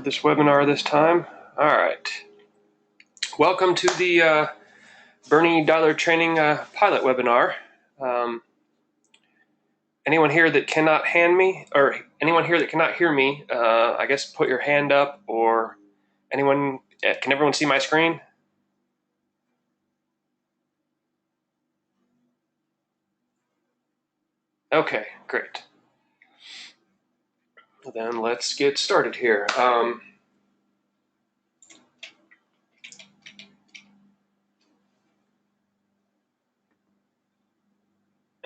This webinar this time. All right. Welcome to the Bernie Dialer Training pilot webinar. Anyone here that cannot hand me, or anyone here that cannot hear me, I guess put your hand up, or anyone, can everyone see my screen? Okay, great. Then let's get started here.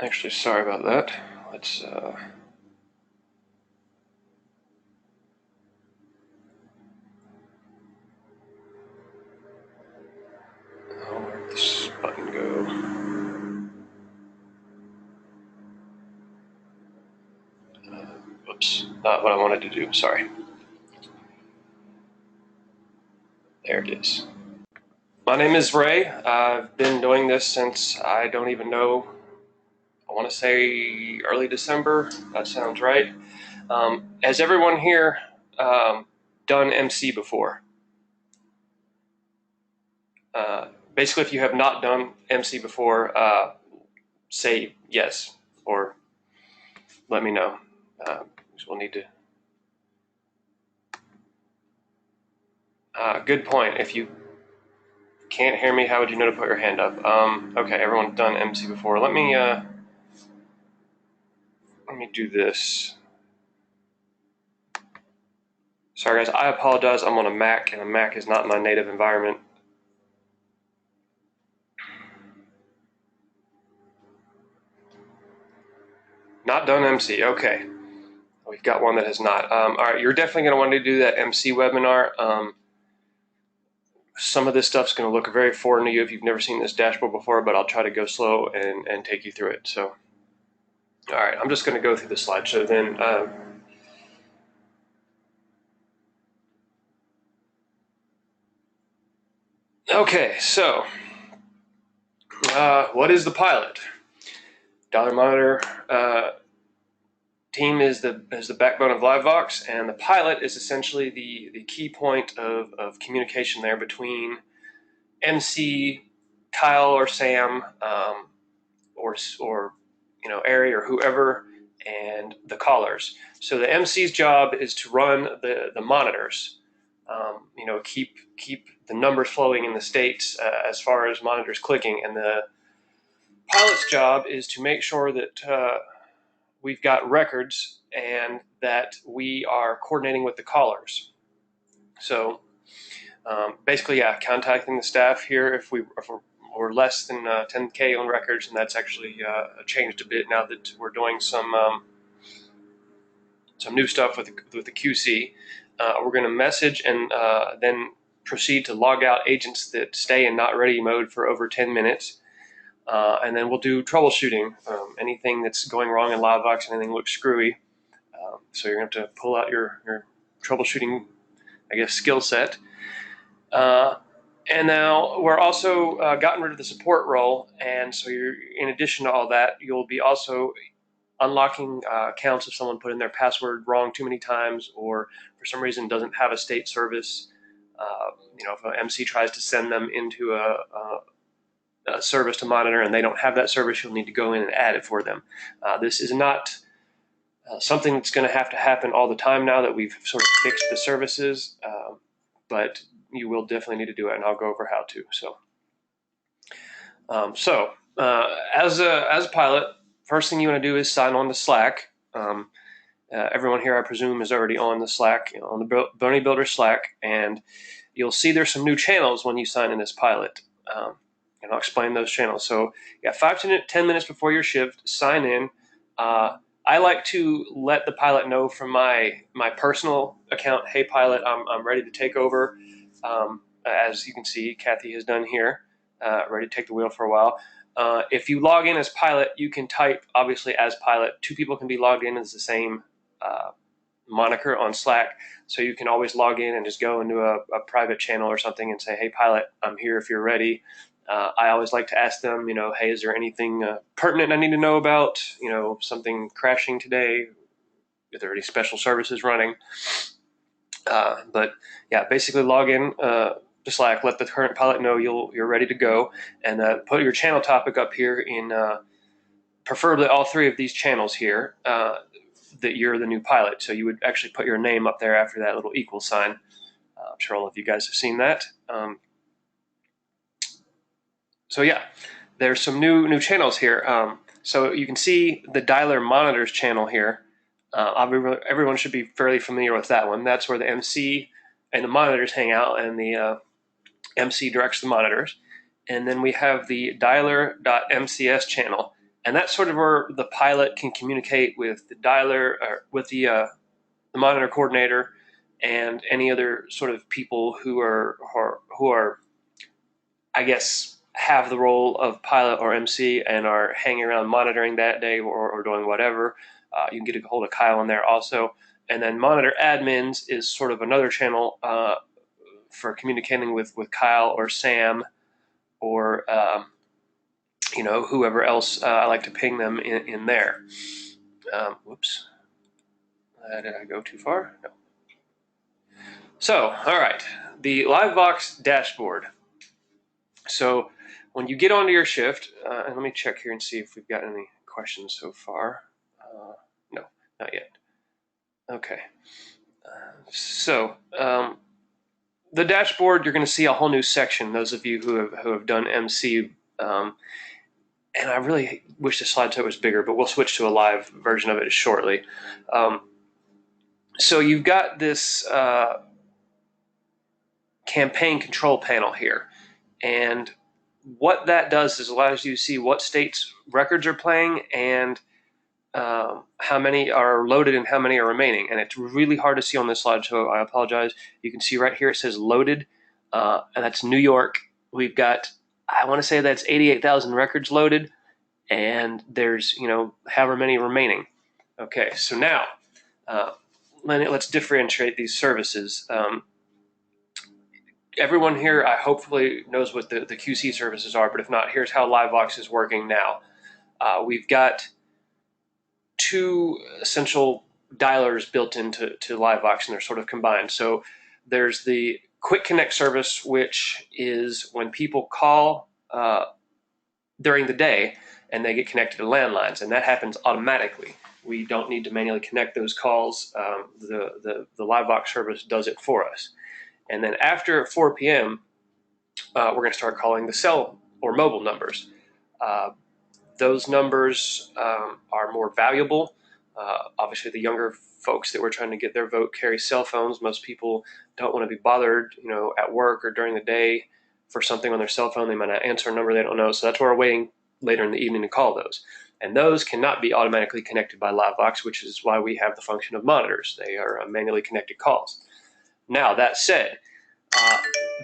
Actually, sorry about that. Let's I'll where'd this button go? Oops, not what I wanted to do, sorry. There it is. My name is Ray. I've been doing this since I don't even know, I want to say early December. That sounds right. Has everyone here done MC before? Basically, if you have not done MC before, say yes, or let me know. We'll need to. Good point. If you can't hear me, how would you know to put your hand up? Okay, everyone's done MC before. Let me do this. Sorry guys, I apologize. I'm on a Mac, and a Mac is not my native environment. Not done MC. Okay, we've got one that has not. All right, you're definitely going to want to do that MC webinar. Some of this stuff's going to look very foreign to you if you've never seen this dashboard before, but I'll try to go slow and take you through it. So, all right, I'm just going to go through the slideshow then. Okay, so what is the pilot? Dollar Monitor team is the backbone of LiveVox, and the pilot is essentially the key point of communication there between MC, Kyle or Sam, or Ari or whoever, and the callers. So the MC's job is to run the monitors. Keep the numbers flowing in the states as far as monitors clicking, and the pilot's job is to make sure that we've got records and that we are coordinating with the callers. So basically, yeah, contacting the staff here if we're less than 10K on records, and that's actually changed a bit now that we're doing some new stuff with the QC. We're going to message and then proceed to log out agents that stay in not ready mode for over 10 minutes. And then we'll do troubleshooting. Anything that's going wrong in LiveVox, anything looks screwy. So you're going to have to pull out your troubleshooting, I guess, skill set. And now we're also gotten rid of the support role, and so in addition to all that, you'll be also unlocking accounts if someone put in their password wrong too many times, or for some reason doesn't have a state service. If an MC tries to send them into a service to monitor and they don't have that service, you'll need to go in and add it for them. This is not something that's going to happen all the time now that we've sort of fixed the services, but you will definitely need to do it, and I'll go over how to. As a pilot, first thing you want to do is sign on to Slack. Everyone here, I presume, is already on the Slack, on the Bernie Builder Slack, and you'll see there's some new channels when you sign in as pilot. And I'll explain those channels. So you got 5 to 10 minutes before your shift, sign in. I like to let the pilot know from my personal account, hey pilot, I'm ready to take over. As you can see, Kathy has done here, ready to take the wheel for a while. If you log in as pilot, you can type, obviously, as pilot. 2 people can be logged in as the same moniker on Slack, so you can always log in and just go into a private channel or something and say, hey pilot, I'm here if you're ready. I always like to ask them, hey, is there anything pertinent I need to know about? Something crashing today? Are there any special services running? But yeah, basically log in to Slack, let the current pilot know you're ready to go, and put your channel topic up here in preferably all three of these channels here, that you're the new pilot. So you would actually put your name up there after that little equal sign. I'm sure all of you guys have seen that. So yeah, there's some new channels here. So you can see the dialer monitors channel here. Everyone should be fairly familiar with that one. That's where the MC and the monitors hang out, and the MC directs the monitors. And then we have the dialer.mcs channel, and that's sort of where the pilot can communicate with the dialer, or with the monitor coordinator, and any other sort of people who are, I guess, have the role of pilot or MC and are hanging around monitoring that day, or doing whatever. You can get a hold of Kyle in there also. And then monitor admins is sort of another channel for communicating with Kyle or Sam, or whoever else. I like to ping them in there. Whoops. Did I go too far? No. So, all right, the LiveVox dashboard. So when you get onto your shift, and let me check here and see if we've got any questions so far. No, not yet. Okay. So the dashboard, you're going to see a whole new section. Those of you who have done MC, and I really wish the slideshow was bigger, but we'll switch to a live version of it shortly. So you've got this campaign control panel here, and what that does is allows you to see what states records are playing, and how many are loaded and how many are remaining. And it's really hard to see on this slideshow. I apologize. You can see right here it says loaded, and that's New York. We've got, I want to say that's 88,000 records loaded, and there's however many remaining. Okay, so now let's differentiate these services. Everyone here, I hopefully knows what the QC services are, but if not, here's how LiveVox is working now. We've got two essential dialers built into LiveVox, and they're sort of combined. So there's the Quick Connect service, which is when people call during the day and they get connected to landlines, and that happens automatically. We don't need to manually connect those calls. The LiveVox service does it for us. And then after 4 p.m., we're going to start calling the cell or mobile numbers. Those numbers are more valuable. Obviously, the younger folks that we're trying to get their vote carry cell phones. Most people don't want to be bothered, at work or during the day for something on their cell phone. They might not answer a number they don't know. So that's why we're waiting later in the evening to call those. And those cannot be automatically connected by LiveVox, which is why we have the function of monitors. They are manually connected calls. Now, that said,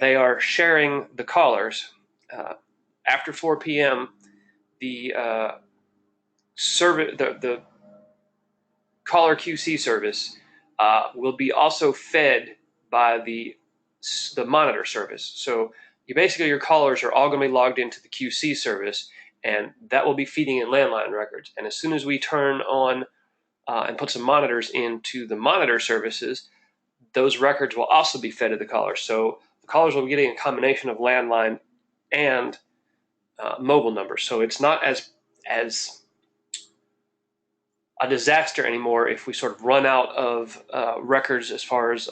they are sharing the callers. After 4 p.m., the caller QC service will be also fed by the monitor service. So your callers are all going to be logged into the QC service, and that will be feeding in landline records. And as soon as we turn on and put some monitors into the monitor services, those records will also be fed to the callers. So the callers will be getting a combination of landline and mobile numbers. So it's not as a disaster anymore if we sort of run out of records as far as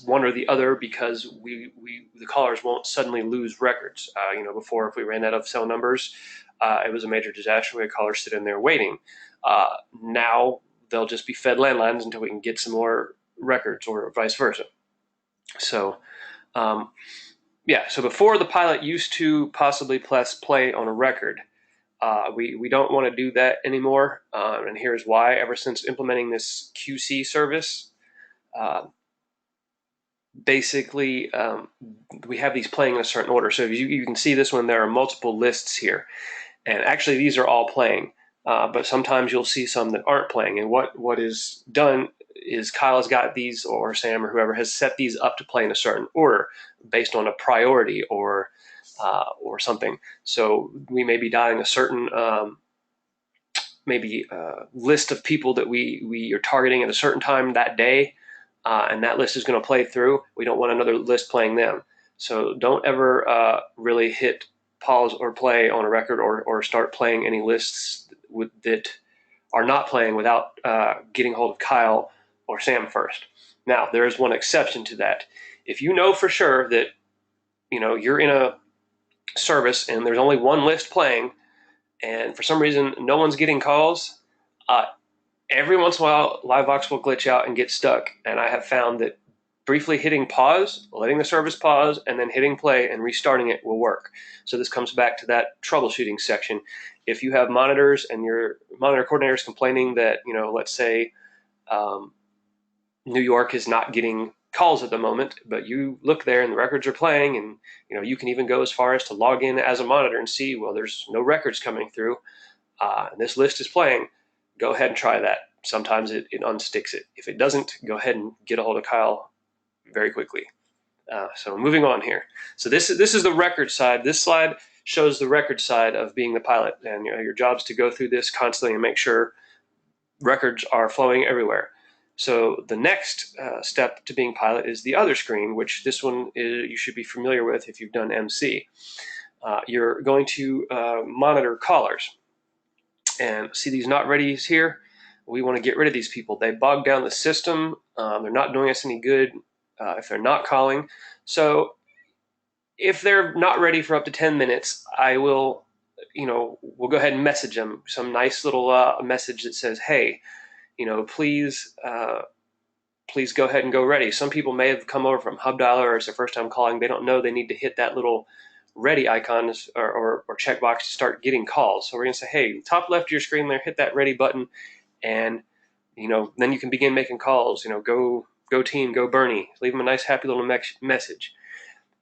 one or the other, because the callers won't suddenly lose records. Before, if we ran out of cell numbers, it was a major disaster. We had callers sit in there waiting. Now they'll just be fed landlines until we can get some more records, or vice versa. So so before, the pilot used to possibly press play on a record. We don't want to do that anymore, and here's why. Ever since implementing this QC service, basically we have these playing in a certain order. So you can see this one, there are multiple lists here, and actually these are all playing, but sometimes you'll see some that aren't playing. And what is done is Kyle has got these, or Sam, or whoever has set these up to play in a certain order based on a priority or something. So we may be dialing a certain list of people that we are targeting at a certain time that day, and that list is going to play through. We don't want another list playing them. So don't ever really hit pause or play on a record, or start playing any lists that are not playing without getting hold of Kyle or Sam first. Now, there is one exception to that. If you know for sure that you're in a service and there's only one list playing, and for some reason no one's getting calls, uh, every once in a while Livebox will glitch out and get stuck. And I have found that briefly hitting pause, letting the service pause, and then hitting play and restarting it will work. So this comes back to that troubleshooting section. If you have monitors and your monitor coordinator is complaining that, let's say New York is not getting calls at the moment, but you look there and the records are playing, and you can even go as far as to log in as a monitor and see, well, there's no records coming through, and this list is playing. Go ahead and try that. Sometimes it unsticks it. If it doesn't, go ahead and get a hold of Kyle very quickly. So moving on here. So this is the record side. This slide shows the record side of being the pilot, and your job's to go through this constantly and make sure records are flowing everywhere. So the next step to being pilot is the other screen, which this one you should be familiar with if you've done MC. You're going to monitor callers. And see these not readies here? We want to get rid of these people. They bog down the system. They're not doing us any good if they're not calling. So if they're not ready for up to 10 minutes, I will, we'll go ahead and message them some nice little message that says, hey, please go ahead and go ready. Some people may have come over from Hub Dialer, or it's their first time calling. They don't know they need to hit that little ready icon or checkbox to start getting calls. So we're going to say, hey, top left of your screen there, hit that ready button, and then you can begin making calls. Go team, go Bernie. Leave them a nice happy little message.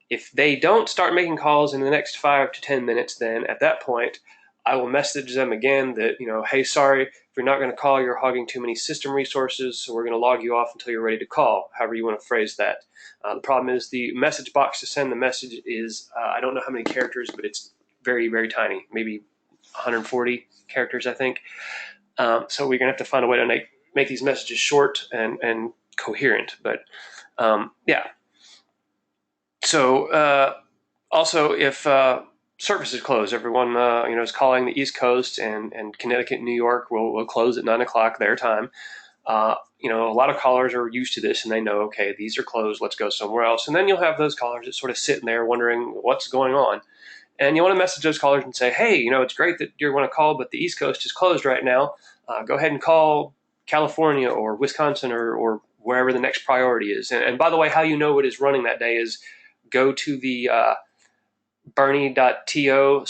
If they don't start making calls in the next 5 to 10 minutes, then at that point I will message them again that, hey, sorry, if you're not going to call, you're hogging too many system resources, so we're going to log you off until you're ready to call, however you want to phrase that. The problem is the message box to send the message is, I don't know how many characters, but it's very, very tiny, maybe 140 characters, I think. So we're going to have to find a way to make these messages short and coherent. But yeah. So also, if service is closed, everyone is calling the East Coast, and Connecticut and New York will close at 9 o'clock their time. A lot of callers are used to this, and they know, okay, these are closed, let's go somewhere else. And then you'll have those callers that sort of sitting there wondering what's going on. And you want to message those callers and say, hey, it's great that you want to call, but the East Coast is closed right now. Go ahead and call California or Wisconsin or wherever the next priority is. And by the way, how it is running that day is go to the bernie.to/pb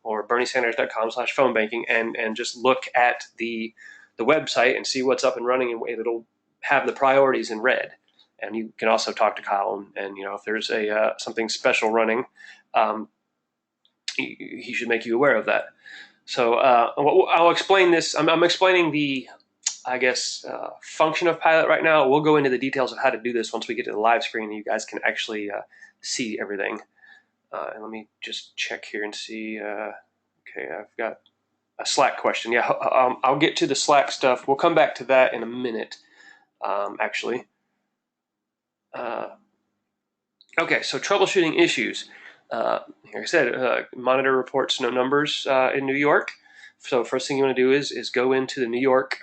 or berniesanders.com/phone banking and just look at the website and see what's up and running, and it'll have the priorities in red. And you can also talk to Kyle, and if there's something special running, he should make you aware of that. So I'll explain this. I'm explaining the, function of Pilot right now. We'll go into the details of how to do this once we get to the live screen and you guys can actually see everything. And let me just check here and see. Okay, I've got a Slack question. Yeah, I'll get to the Slack stuff. We'll come back to that in a minute, actually. Okay, so troubleshooting issues. Like I said, monitor reports no numbers in New York. So first thing you want to do is go into the New York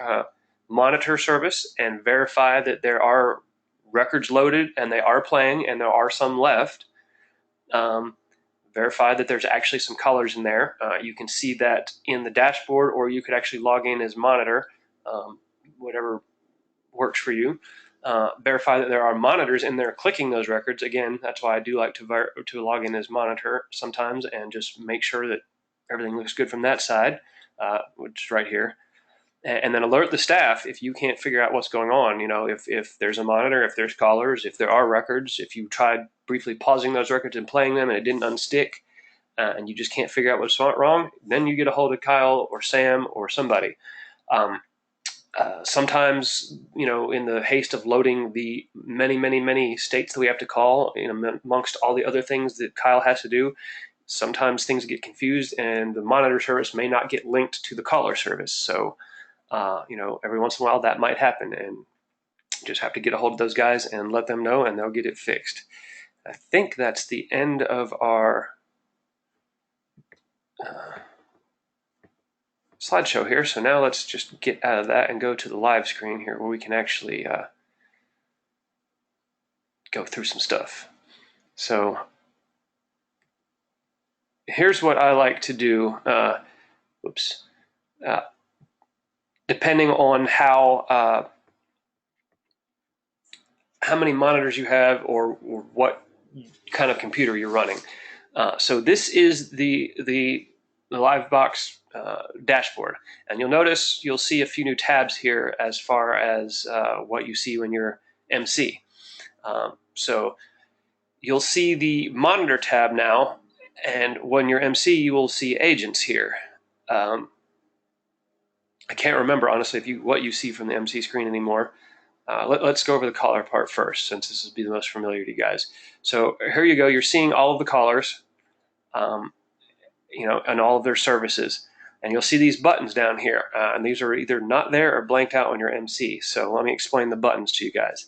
monitor service and verify that there are records loaded and they are playing and there are some left. Verify that there's actually some callers in there. You can see that in the dashboard, or you could actually log in as monitor, whatever works for you. Verify that there are monitors in there clicking those records. Again, that's why I do like to log in as monitor sometimes and just make sure that everything looks good from that side, which is right here. And then alert the staff if you can't figure out what's going on. If there's a monitor, if there's callers, if there are records, if you tried briefly pausing those records and playing them and it didn't unstick, and you just can't figure out what's wrong, then you get a hold of Kyle or Sam or somebody. Sometimes, in the haste of loading the many, many, many states that we have to call, amongst all the other things that Kyle has to do, sometimes things get confused and the monitor service may not get linked to the caller service. So, every once in a while that might happen. And You just have to get a hold of those guys and let them know, and they'll get it fixed. I think that's the end of our slideshow here. So now let's just get out of that and go to the live screen here where we can actually go through some stuff. So here's what I like to do. Depending on how many monitors you have or what kind of computer you're running. So this is the Livebox dashboard, and you'll see a few new tabs here as far as what you see when you're MC. So you'll see the monitor tab now, and when you're MC, you will see agents here. I can't remember honestly what you see from the MC screen anymore. Let's go over the caller part first, since this will be the most familiar to you guys. So here you go. You're seeing all of the callers, and all of their services. And you'll see these buttons down here. And these are either not there or blanked out when you're MC. So let me explain the buttons to you guys.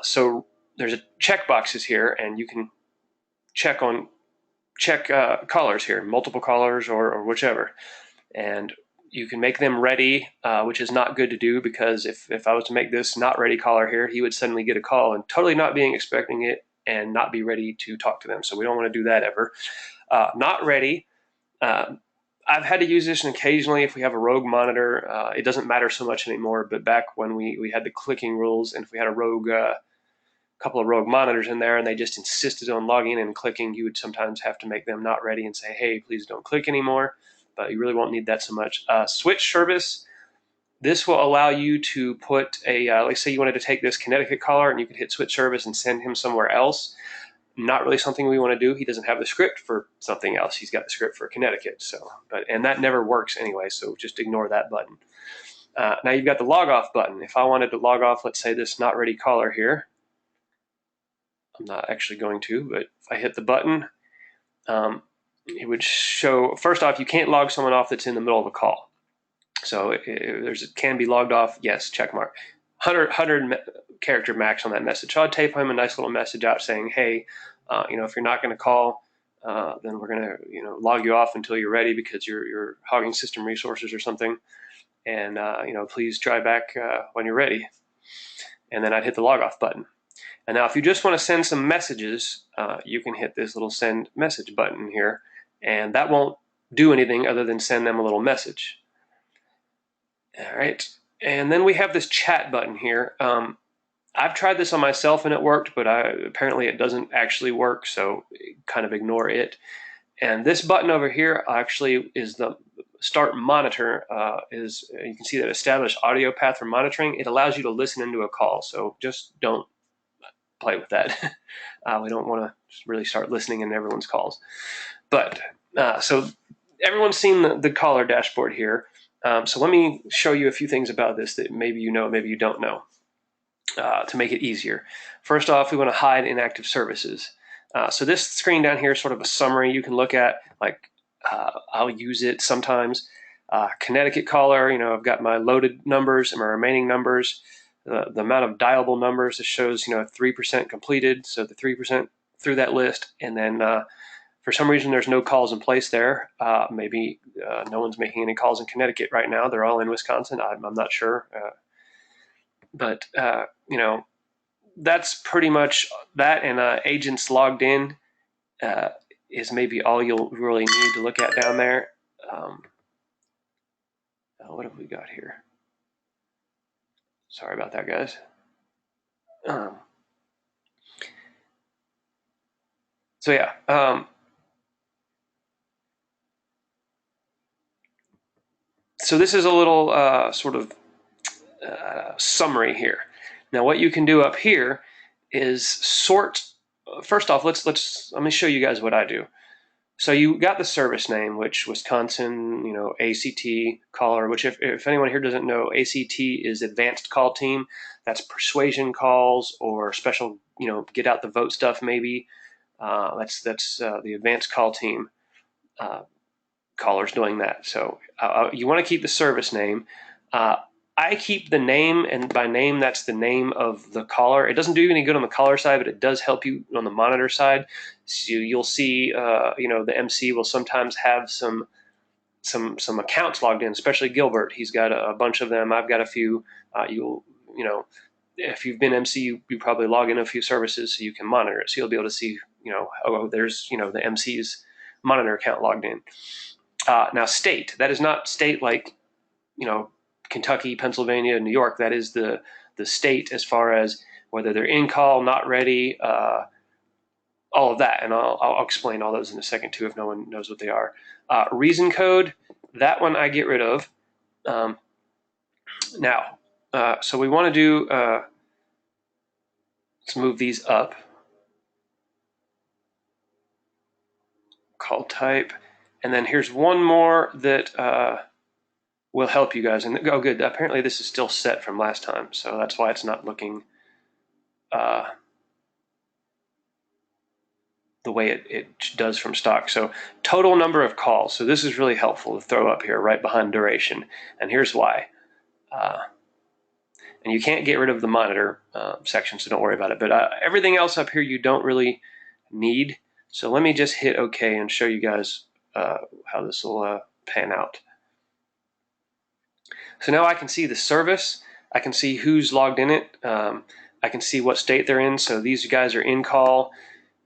So there's check boxes here, and you can check callers here, multiple callers or whichever. And you can make them ready, which is not good to do, because if I was to make this not ready caller here, he would suddenly get a call and totally not being expecting it and not be ready to talk to them. So we don't want to do that ever. Not ready. I've had to use this occasionally if we have a rogue monitor. It doesn't matter so much anymore, but back when we had the clicking rules, and if we had a couple of rogue monitors in there and they just insisted on logging in and clicking, you would sometimes have to make them not ready and say, hey, please don't click anymore. But you really won't need that so much. Switch service. This will allow you to put let's say you wanted to take this Connecticut caller and you could hit switch service and send him somewhere else. Not really something we want to do. He doesn't have the script for something else. He's got the script for Connecticut. And that never works anyway, so just ignore that button. Now you've got the log off button. If I wanted to log off, let's say this not ready caller here, I'm not actually going to, but if I hit the button, it would show, first off, you can't log someone off that's in the middle of a call. So it can be logged off, yes, check mark. 100 character max on that message. So I'd type him a nice little message out saying, hey, if you're not going to call, then we're going to log you off until you're ready because you're hogging system resources or something. And please try back when you're ready. And then I'd hit the log off button. And now if you just want to send some messages, you can hit this little send message button here, and that won't do anything other than send them a little message. All right, and then we have this chat button here. I've tried this on myself and it worked, but apparently it doesn't actually work, so kind of ignore it. And this button over here actually is the start monitor. You can see that established audio path for monitoring. It allows you to listen into a call, so just don't play with that. We don't want to really start listening in everyone's calls. But so everyone's seen the caller dashboard here. So let me show you a few things about this that maybe you know, maybe you don't know, to make it easier. First off, we want to hide inactive services. So this screen down here is sort of a summary you can look at. Like I'll use it sometimes. Connecticut caller, I've got my loaded numbers and my remaining numbers. The amount of dialable numbers, it shows 3% completed, so the 3% through that list, and then for some reason there's no calls in place there. Maybe no one's making any calls in Connecticut right now. They're all in Wisconsin. I'm not sure, but that's pretty much that. And agents logged in is maybe all you'll really need to look at down there. What have we got here? Sorry about that, guys. So yeah. So this is a little sort of summary here. Now, what you can do up here is sort. First off, let me show you guys what I do. So you got the service name, which Wisconsin, ACT caller, which if anyone here doesn't know, ACT is advanced call team. That's persuasion calls or special, get out the vote stuff maybe. That's the advanced call team callers doing that. So you want to keep the service name. I keep the name, and by name, that's the name of the caller. It doesn't do any good on the caller side, but it does help you on the monitor side. So you'll see, the MC will sometimes have some accounts logged in, especially Gilbert. He's got a bunch of them. I've got a few. You know, if you've been MC, you probably log in a few services so you can monitor it. So you'll be able to see, there's, the MC's monitor account logged in. Now, state, that is not state like, Kentucky, Pennsylvania, New York. That is the state as far as whether they're in call, not ready, all of that. And I'll explain all those in a second too if no one knows what they are. Reason code, that one I get rid of. Now, so we want to do, let's move these up. Call type. And then here's one more that will help you guys. And oh, good. Apparently this is still set from last time, so that's why it's not looking the way it does from stock. So total number of calls. So this is really helpful to throw up here right behind duration. And here's why. And you can't get rid of the monitor section, so don't worry about it. But everything else up here you don't really need. So let me just hit OK and show you guys how this will pan out. So now I can see the service. I can see who's logged in it. I can see what state they're in. So these guys are in call.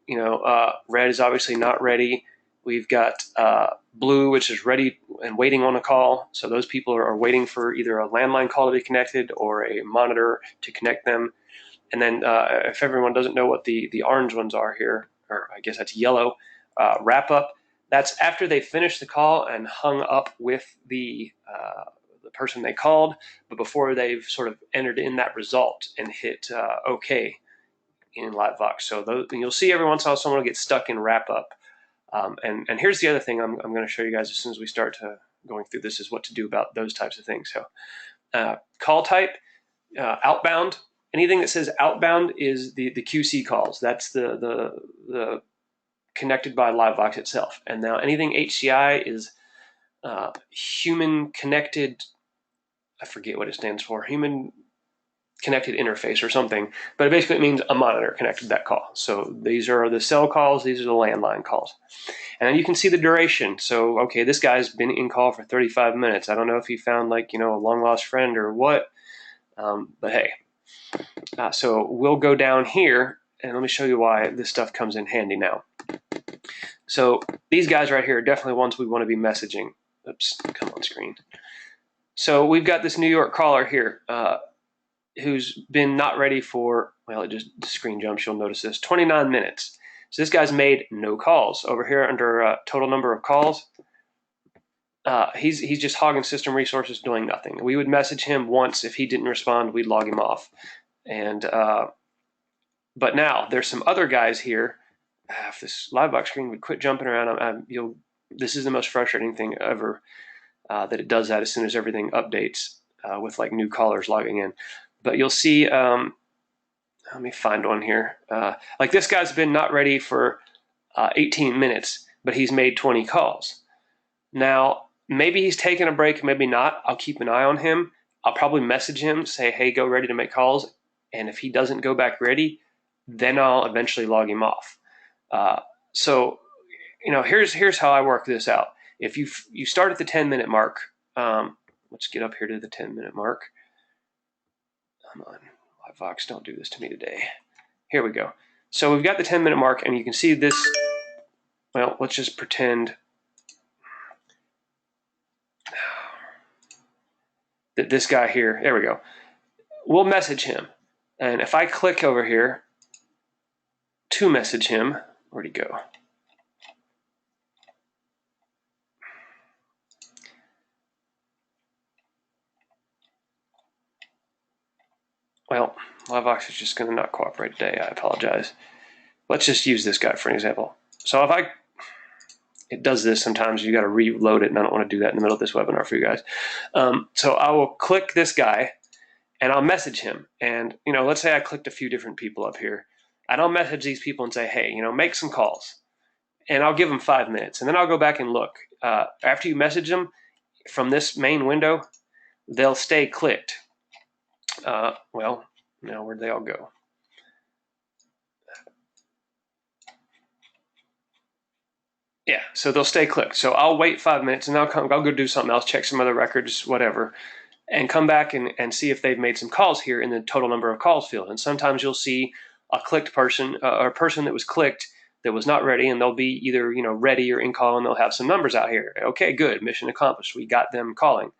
Red is obviously not ready. We've got blue, which is ready and waiting on a call. So those people are waiting for either a landline call to be connected or a monitor to connect them. And then if everyone doesn't know what the orange ones are here, or I guess that's yellow, wrap up. That's after they finished the call and hung up with the person they called, but before they've sort of entered in that result and hit OK in LiveVox. So you'll see every once in a while someone will get stuck in wrap up. And here's the other thing I'm going to show you guys as soon as we start going through this is what to do about those types of things. So call type, outbound. Anything that says outbound is the QC calls. That's the connected by LiveVox itself. And now anything HCI is human connected, I forget what it stands for, human connected interface or something, but basically it means a monitor connected to that call. So these are the cell calls, these are the landline calls. And then you can see the duration. So, okay, this guy's been in call for 35 minutes. I don't know if he found a long lost friend or what, but hey. So we'll go down here and let me show you why this stuff comes in handy now. So these guys right here are definitely ones we want to be messaging. Oops, come on screen. So we've got this New York caller here who's been not ready for, well, the screen jumps, you'll notice this, 29 minutes. So this guy's made no calls. Over here under total number of calls, he's just hogging system resources, doing nothing. We would message him once. If he didn't respond, we'd log him off. And but now there's some other guys here. If this LiveVox screen would quit jumping around, this is the most frustrating thing ever, that it does that as soon as everything updates with new callers logging in. But you'll see, let me find one here. This guy's been not ready for 18 minutes, but he's made 20 calls. Now, maybe he's taking a break, maybe not. I'll keep an eye on him. I'll probably message him, say, hey, go ready to make calls. And if he doesn't go back ready, then I'll eventually log him off. So, here's how I work this out. If you start at the 10-minute mark, let's get up here to the 10-minute mark. Come on, LiveVox, don't do this to me today. Here we go. So we've got the 10-minute mark, and you can see this. Well, let's just pretend that this guy here, there we go. We'll message him. And if I click over here to message him, where'd he go? Well, LiveVox is just going to not cooperate today. I apologize. Let's just use this guy for an example. So it does this sometimes. You got to reload it, and I don't want to do that in the middle of this webinar for you guys. So I will click this guy, and I'll message him. And let's say I clicked a few different people up here, and I'll message these people and say, hey, make some calls, and I'll give them 5 minutes, and then I'll go back and look. After you message them from this main window, they'll stay clicked. Well, now where'd they all go? Yeah, so they'll stay clicked. So I'll wait 5 minutes and I'll go do something else, check some other records, whatever, and come back and see if they've made some calls here in the total number of calls field. And sometimes you'll see a clicked person or a person that was clicked that was not ready, and they'll be either ready or in call, and they'll have some numbers out here. Okay, good, mission accomplished. We got them calling.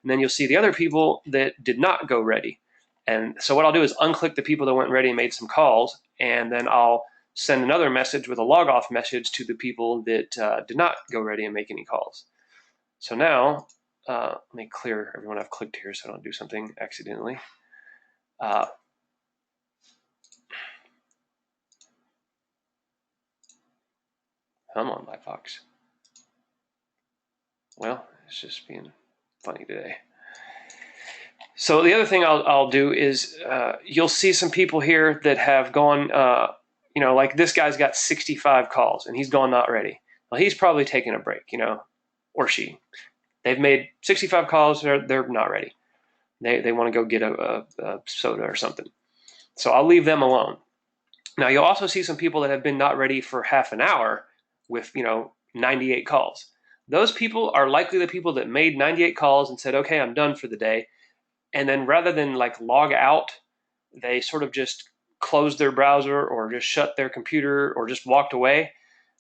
And then you'll see the other people that did not go ready. And so what I'll do is unclick the people that went ready and made some calls, and then I'll send another message with a log off message to the people that did not go ready and make any calls. So now, let me clear everyone I've clicked here so I don't do something accidentally. Come on, Lightbox. Well, it's just being funny today. So the other thing I'll do is you'll see some people here that have gone, like this guy's got 65 calls and he's gone not ready. Well, he's probably taking a break, or she. They've made 65 calls, they're not ready. They want to go get a soda or something. So I'll leave them alone. Now you'll also see some people that have been not ready for half an hour with 98 calls. Those people are likely the people that made 98 calls and said, okay, I'm done for the day. And then rather than log out, they sort of just closed their browser or just shut their computer or just walked away.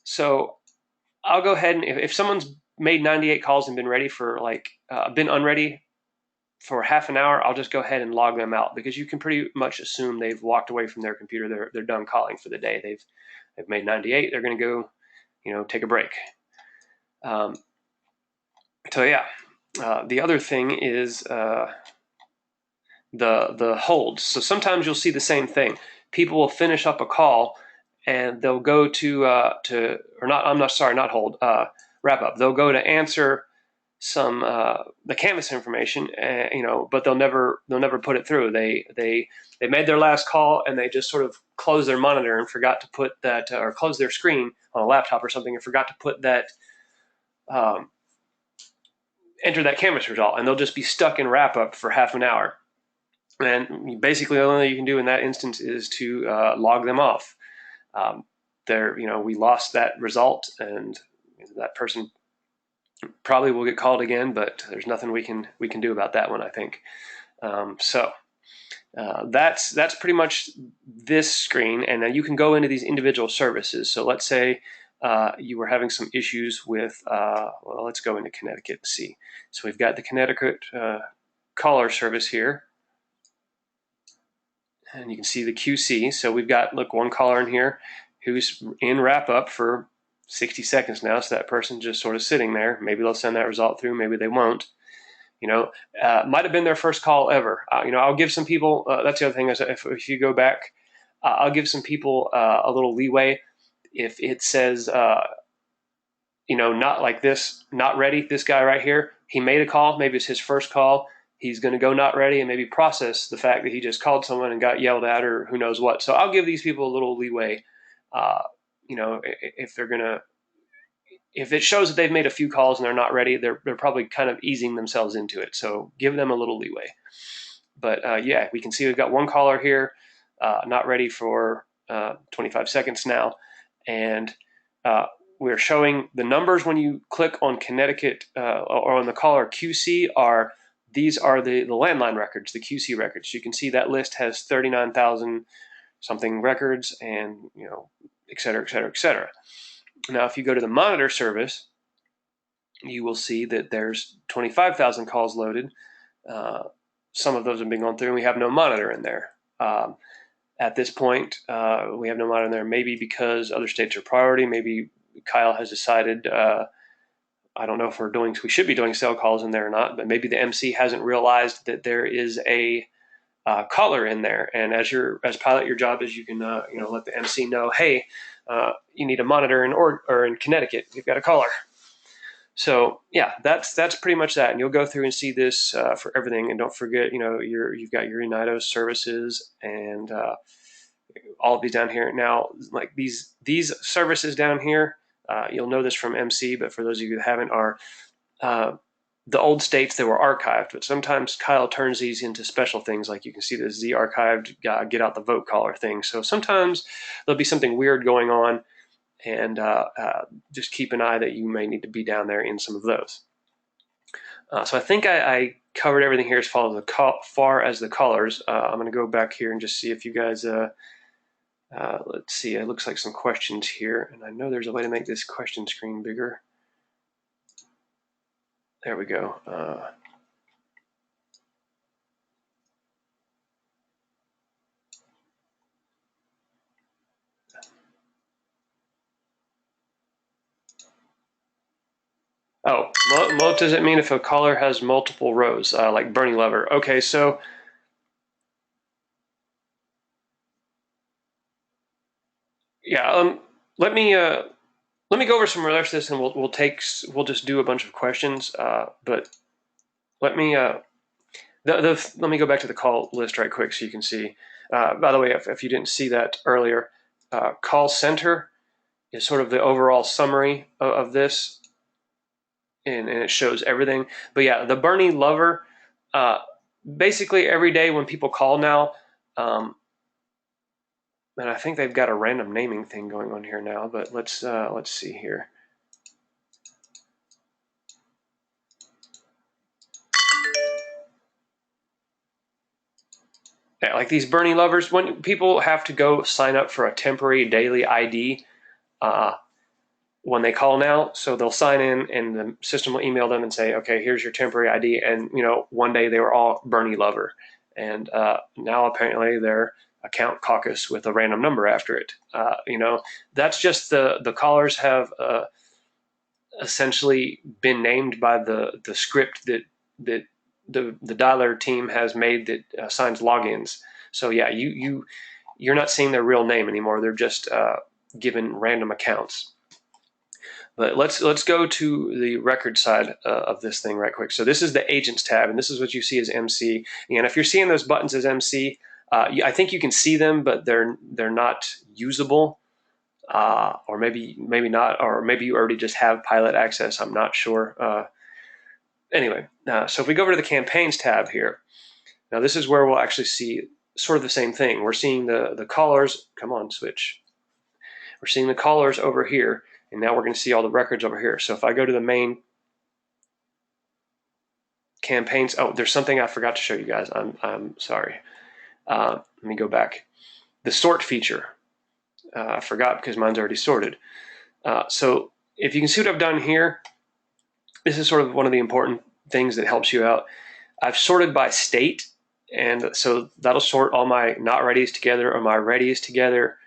So I'll go ahead and if someone's made 98 calls and been ready for been unready for half an hour, I'll just go ahead and log them out, because you can pretty much assume they've walked away from their computer. They're done calling for the day. They've made 98. They're going to go, take a break. So yeah, the other thing is the holds. So sometimes you'll see the same thing. People will finish up a call and they'll go to not hold, wrap up. They'll go to answer some the canvas information, but they'll never put it through. They made their last call and they just sort of closed their monitor and forgot to put that, or closed their screen on a laptop or something and forgot to put that, enter that canvas result, and they'll just be stuck in wrap up for half an hour. And basically, the only thing you can do in that instance is to log them off. We lost that result, and that person probably will get called again. But there's nothing we can do about that one, I think. That's pretty much this screen, and then you can go into these individual services. So let's say you were having some issues with. Well, let's go into Connecticut and see. So we've got the Connecticut caller service here. And you can see the QC. So we've got, one caller in here who's in wrap up for 60 seconds now. So that person's just sort of sitting there. Maybe they'll send that result through. Maybe they won't. Might have been their first call ever. I'll give some people, that's the other thing, is if you go back, I'll give some people a little leeway. If it says, not like this, not ready, this guy right here, he made a call, maybe it's his first call. He's going to go not ready and maybe process the fact that he just called someone and got yelled at or who knows what. So I'll give these people a little leeway. If they're going to, if it shows that they've made a few calls and they're not ready, they're probably kind of easing themselves into it. So give them a little leeway. But yeah, we can see we've got one caller here, not ready for 25 seconds now. And we're showing the numbers when you click on Connecticut or on the caller QC these are the landline records, the QC records. You can see that list has 39,000 something records, and et cetera, et cetera, et cetera. Now, if you go to the monitor service, you will see that there's 25,000 calls loaded. Some of those have been gone through, and we have no monitor in there. At this point, we have no monitor in there, maybe because other states are priority. Maybe Kyle has decided, I don't know if we should be doing cell calls in there or not, but maybe the MC hasn't realized that there is a caller in there. And as pilot, your job is you can let the MC know, hey, you need a monitor in Connecticut. You've got a caller. So yeah, that's pretty much that. And you'll go through and see this for everything. And don't forget, you've got your United services and all of these down here. Now, like these services down here, you'll know this from MC, but for those of you who haven't, are the old states that were archived, but sometimes Kyle turns these into special things, like you can see the Z archived get out the vote caller thing. So sometimes there'll be something weird going on, and just keep an eye that you may need to be down there in some of those. So I think I covered everything here as far as the callers. I'm going to go back here and just see if you guys, let's see, it looks like some questions here, and I know there's a way to make this question screen bigger. There we go. Oh, what does it mean if a caller has multiple rows, like Bernie Lever? Okay, so yeah, let me go over some of this, and we'll just do a bunch of questions. But let me let me go back to the call list right quick so you can see. By the way, if you didn't see that earlier, call center is sort of the overall summary of this. And it shows everything. But yeah, the Bernie Lover, basically every day when people call now, and I think they've got a random naming thing going on here now, but let's see here. Yeah, like these Bernie Lovers, when people have to go sign up for a temporary daily ID, when they call now, so they'll sign in and the system will email them and say, okay, here's your temporary ID. And one day they were all Bernie Lover, and now apparently their account caucus with a random number after it. That's just the callers have essentially been named by the script that the dialer team has made that assigns logins. So yeah, you're not seeing their real name anymore. They're just given random accounts. But let's go to the record side of this thing right quick. So this is the agents tab, and this is what you see as MC. And if you're seeing those buttons as MC, I think you can see them, but they're not usable, or maybe not, or maybe you already just have pilot access. I'm not sure. Anyway, so if we go over to the campaigns tab here, now this is where we'll actually see sort of the same thing. We're seeing the callers. Come on, switch. We're seeing the callers over here. And now we're going to see all the records over here. So if I go to the main campaigns, oh, there's something I forgot to show you guys. I'm sorry. Let me go back. The sort feature. I forgot because mine's already sorted. So if you can see what I've done here, this is sort of one of the important things that helps you out. I've sorted by state, and so that'll sort all my not readies together or my readies together.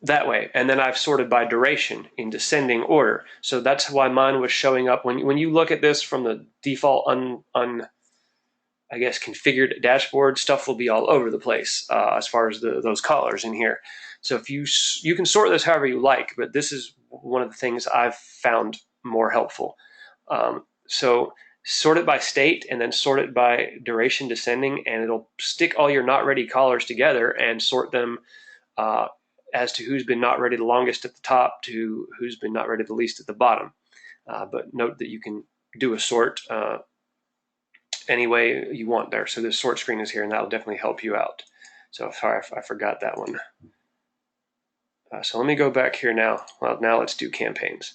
That way, and then I've sorted by duration in descending order. So that's why mine was showing up when you look at this from the default I guess configured dashboard. Stuff will be all over the place as far as those callers in here. So if you can sort this however you like, but this is one of the things I've found more helpful. So sort it by state and then sort it by duration descending, and it'll stick all your not ready callers together and sort them as to who's been not ready the longest at the top to who's been not ready the least at the bottom. But note that you can do a sort any way you want there. So this sort screen is here, and that'll definitely help you out. So sorry, I forgot that one. So let me go back here now. Well, now let's do campaigns.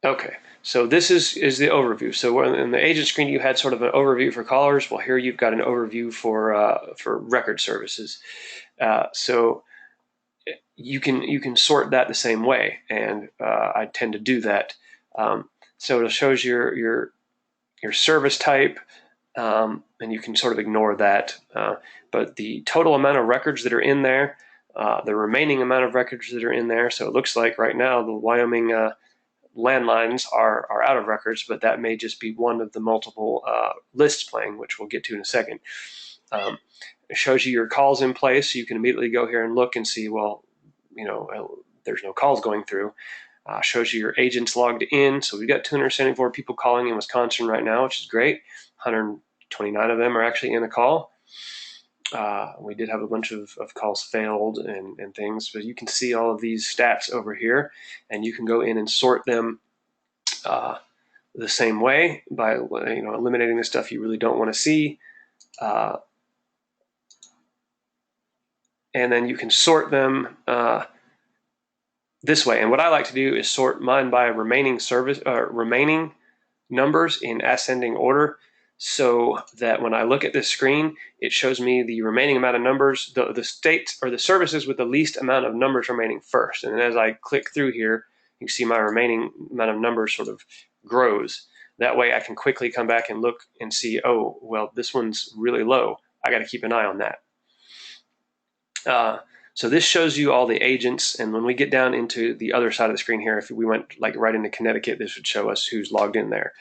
Okay, so this is the overview. So in the agent screen, you had sort of an overview for callers. Well, here you've got an overview for record services. So you can sort that the same way, and I tend to do that. So it shows your service type, and you can sort of ignore that. But the total amount of records that are in there, the remaining amount of records that are in there. So it looks like right now the Wyoming landlines are out of records, but that may just be one of the multiple lists playing, which we'll get to in a second. It shows you your calls in place, so you can immediately go here and look and see, well, there's no calls going through. Shows you your agents logged in, so we've got 274 people calling in Wisconsin right now, which is great. 129 of them are actually in a call. We did have a bunch of calls failed and things, but you can see all of these stats over here, and you can go in and sort them the same way by eliminating the stuff you really don't want to see. And then you can sort them this way. And what I like to do is sort mine by remaining numbers in ascending order, so that when I look at this screen, it shows me the remaining amount of numbers, the states or the services with the least amount of numbers remaining first. And then as I click through here, you can see my remaining amount of numbers sort of grows. That way I can quickly come back and look and see, oh, well, this one's really low. I got to keep an eye on that. So this shows you all the agents, and when we get down into the other side of the screen here, if we went like right into Connecticut, this would show us who's logged in there.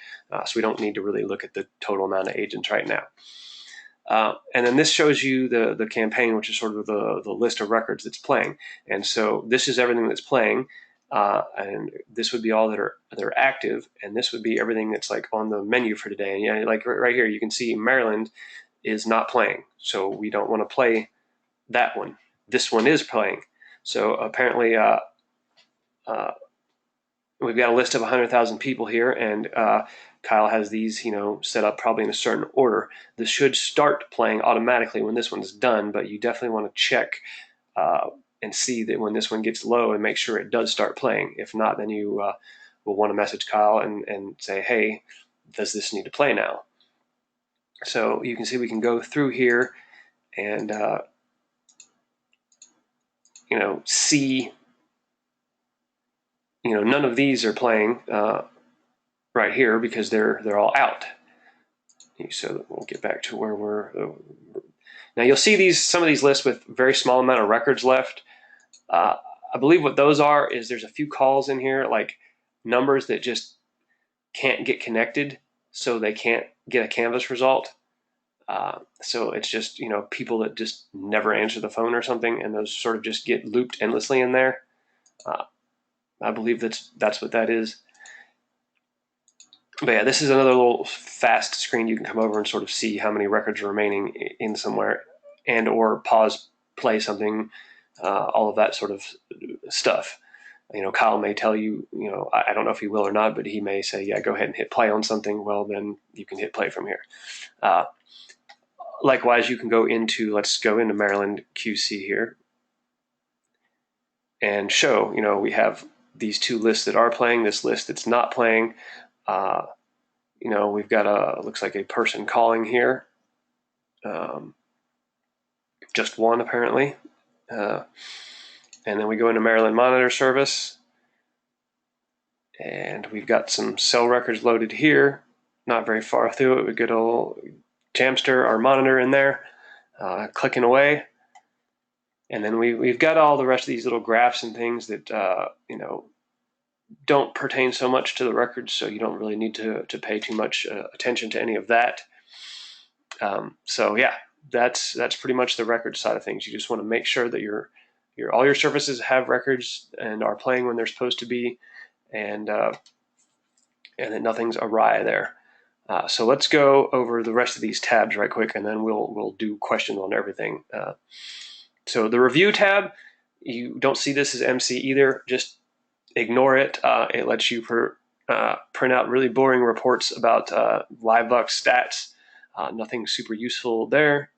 So we don't need to really look at the total amount of agents right now. And then this shows you the campaign, which is sort of the list of records that's playing. And so this is everything that's playing, and this would be all that are active, and this would be everything that's like on the menu for today. And yeah, like right here, you can see Maryland is not playing, so we don't want to play that one. This one is playing. So apparently we've got a list of 100,000 people here, and Kyle has these, set up probably in a certain order. This should start playing automatically when this one's done, but you definitely want to check and see that when this one gets low and make sure it does start playing. If not, then you will want to message Kyle and say, hey, does this need to play now? So you can see we can go through here and see, none of these are playing right here because they're all out. So we'll get back to where we're. Now you'll see some of these lists with very small amount of records left. I believe what those are is there's a few calls in here, like numbers that just can't get connected, so they can't get a Canvas result. So it's just, people that just never answer the phone or something, and those sort of just get looped endlessly in there. I believe that's what that is. But yeah, this is another little fast screen. You can come over and sort of see how many records are remaining in somewhere, and or pause, play something, all of that sort of stuff. Kyle may tell you, I don't know if he will or not, but he may say, yeah, go ahead and hit play on something. Well, then you can hit play from here. Likewise, you can go into, let's go into Maryland QC here and show, we have these two lists that are playing, this list that's not playing. We've got looks like a person calling here. Just one apparently. And then we go into Maryland Monitor Service, and we've got some cell records loaded here. Not very far through it. We get old Jamster, our monitor, in there, clicking away. And then we've got all the rest of these little graphs and things that don't pertain so much to the records, so you don't really need to pay too much attention to any of that. So yeah, that's pretty much the record side of things. You just want to make sure that all your services have records and are playing when they're supposed to be, and that nothing's awry there. So let's go over the rest of these tabs right quick, and then we'll do questions on everything. So the review tab, you don't see this as MC either. Just ignore it. It lets you print out really boring reports about LiveVox stats. Nothing super useful there.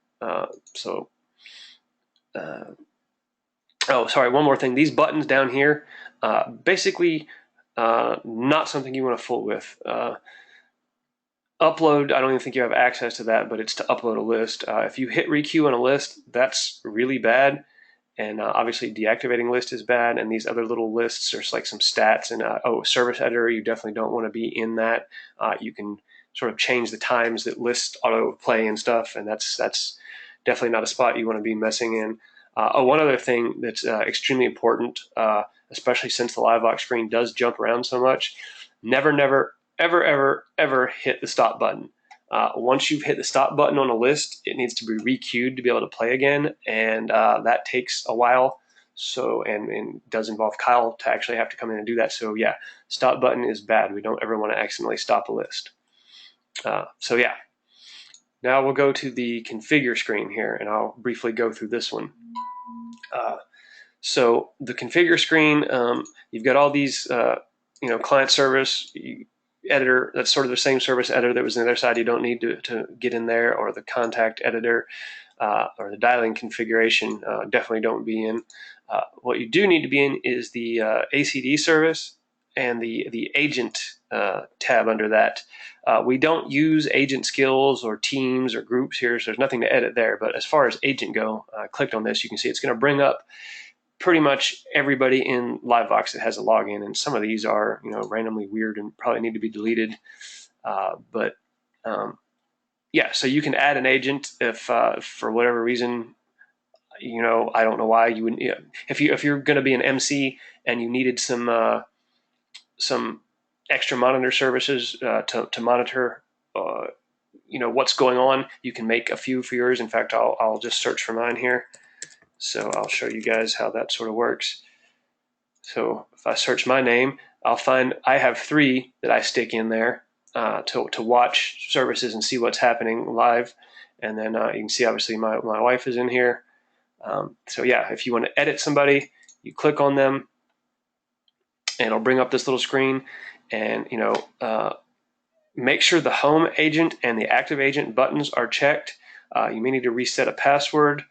Oh, sorry, one more thing. These buttons down here, basically not something you want to fool with. Upload, I don't even think you have access to that, but it's to upload a list. If you hit requeue on a list, that's really bad. And obviously deactivating list is bad. And these other little lists, there's like some stats and service editor, you definitely don't want to be in that. You can sort of change the times that lists auto play and stuff, and that's definitely not a spot you want to be messing in. One other thing that's extremely important, especially since the LiveVox screen does jump around so much, never, ever hit the stop button. Once you've hit the stop button on a list, it needs to be requeued to be able to play again, and that takes a while. So, and does involve Kyle to actually have to come in and do that. So yeah, stop button is bad. We don't ever want to accidentally stop a list. So yeah. Now we'll go to the configure screen here, and I'll briefly go through this one. So the configure screen, you've got all these, client service editor. That's sort of the same service editor that was on the other side. You don't need to get in there, or the contact editor, or the dialing configuration. Definitely don't be in. What you do need to be in is the ACD service and the agent tab under that. We don't use agent skills or teams or groups here, so there's nothing to edit there. But as far as agent go, I clicked on this. You can see it's going to bring up pretty much everybody in LiveVox that has a login, and some of these are randomly weird and probably need to be deleted. Yeah, so you can add an agent if for whatever reason, I don't know why you wouldn't. If you're going to be an MC and you needed some extra monitor services to monitor what's going on, you can make a few for yours. In fact, I'll just search for mine here. So I'll show you guys how that sort of works. So if I search my name, I'll find I have 3 that I stick in there to watch services and see what's happening live. And then you can see obviously my wife is in here. So yeah, if you want to edit somebody, you click on them and it'll bring up this little screen, and make sure the home agent and the active agent buttons are checked. You may need to reset a password.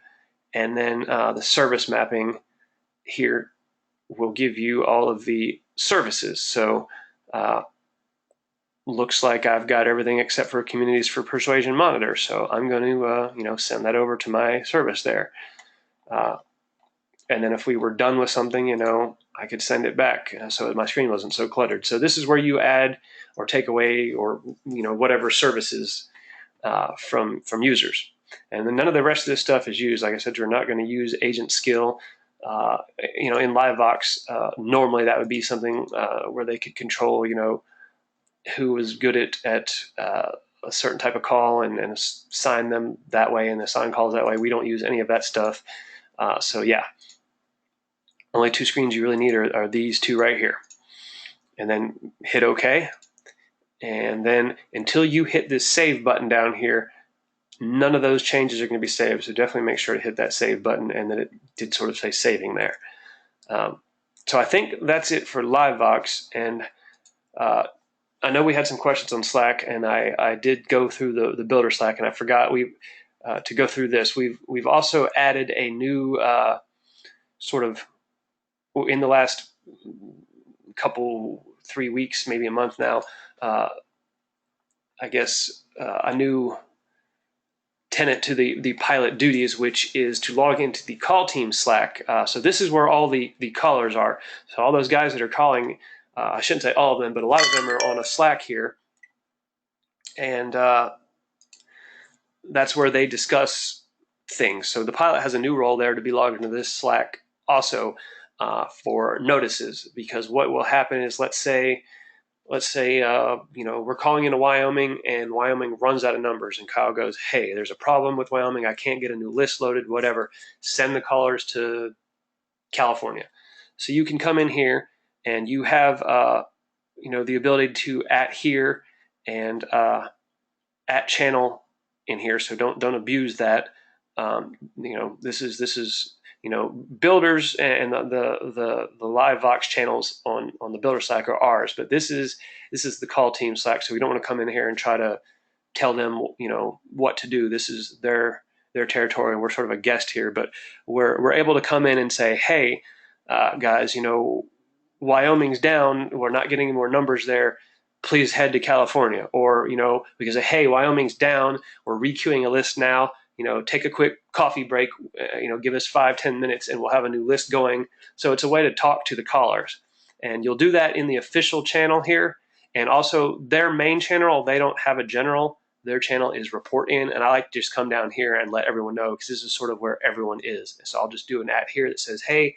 And then the service mapping here will give you all of the services. So looks like I've got everything except for Communities for Persuasion Monitor. So I'm going to send that over to my service there. And then if we were done with something, I could send it back so my screen wasn't so cluttered. So this is where you add or take away or whatever services from users. And then none of the rest of this stuff is used. Like I said, we're not going to use agent skill. In LiveVox, normally that would be something where they could control, who was good at a certain type of call and assign them that way and assign calls that way. We don't use any of that stuff. So yeah, only 2 screens you really need are these 2 right here. And then hit OK. And then until you hit this save button down here, none of those changes are going to be saved. So definitely make sure to hit that save button, and then it did sort of say saving there. So I think that's it for LiveVox. And I know we had some questions on Slack, and I did go through the builder Slack, and I forgot to go through this. We've also added a new sort of, in the last couple 3 weeks, maybe a month now, I guess a new tenant to the pilot duties, which is to log into the call team Slack. So this is where all the callers are. So all those guys that are calling, I shouldn't say all of them, but a lot of them are on a Slack here. And that's where they discuss things. So the pilot has a new role there to be logged into this Slack also for notices, because what will happen is, let's say we're calling into Wyoming, and Wyoming runs out of numbers, and Kyle goes, hey, there's a problem with Wyoming. I can't get a new list loaded, whatever. Send the callers to California. So you can come in here and you have the ability to @here and @channel in here. So don't abuse that. This is builders and the LiveVox channels on the builder Slack are ours, but this is the call team Slack. So we don't want to come in here and try to tell them what to do. This is their territory, and we're sort of a guest here. But we're able to come in and say, hey, guys, Wyoming's down. We're not getting any more numbers there. Please head to California. Or because hey, Wyoming's down. We're requeuing a list now. Take a quick coffee break, give us 5-10 minutes and we'll have a new list going. So it's a way to talk to the callers. And you'll do that in the official channel here. And also their main channel, they don't have a general. Their channel is report in. And I like to just come down here and let everyone know, because this is sort of where everyone is. So I'll just do an @here that says, hey,